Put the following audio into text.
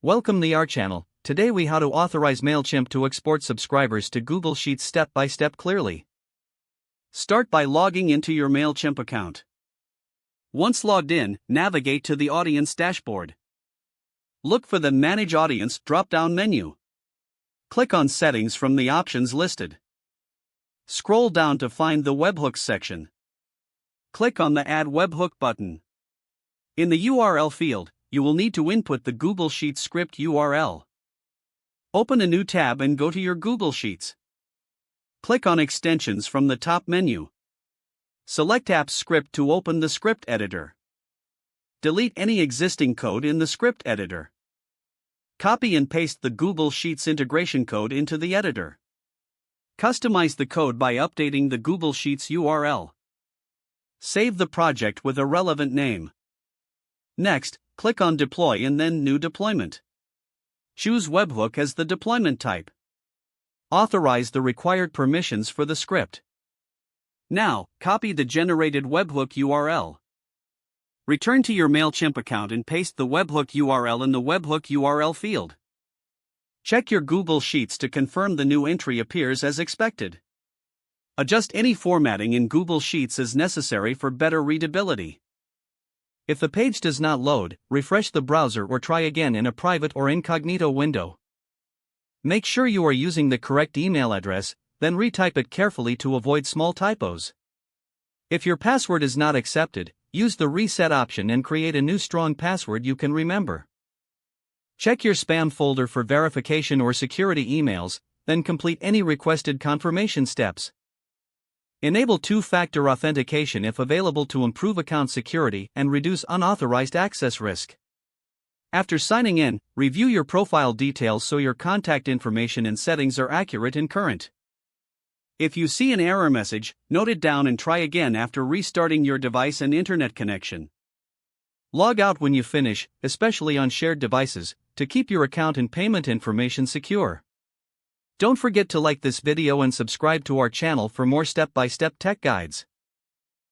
Welcome to our channel. Today we how to authorize Mailchimp to export subscribers to Google Sheets step by step clearly. Start by logging into your Mailchimp account. Once logged in, navigate to the Audience dashboard. Look for the Manage Audience drop-down menu. Click on Settings from the options listed. Scroll down to find the Webhooks section. Click on the Add Webhook button. In the URL field, you will need to input the Google Sheets script URL. Open a new tab and go to your Google Sheets. Click on Extensions from the top menu. Select Apps Script to open the script editor. Delete any existing code in the script editor. Copy and paste the Google Sheets integration code into the editor. Customize the code by updating the Google Sheets URL. Save the project with a relevant name. Next, click on Deploy and then New Deployment. Choose Webhook as the deployment type. Authorize the required permissions for the script. Now, copy the generated webhook URL. Return to your Mailchimp account and paste the webhook URL in the webhook URL field. Check your Google Sheets to confirm the new entry appears as expected. Adjust any formatting in Google Sheets as necessary for better readability. If the page does not load, refresh the browser or try again in a private or incognito window. Make sure you are using the correct email address, then retype it carefully to avoid small typos. If your password is not accepted, use the reset option and create a new strong password you can remember. Check your spam folder for verification or security emails, then complete any requested confirmation steps. Enable two-factor authentication if available to improve account security and reduce unauthorized access risk. After signing in, review your profile details so your contact information and settings are accurate and current. If you see an error message, note it down and try again after restarting your device and internet connection. Log out when you finish, especially on shared devices, to keep your account and payment information secure. Don't forget to like this video and subscribe to our channel for more step-by-step tech guides.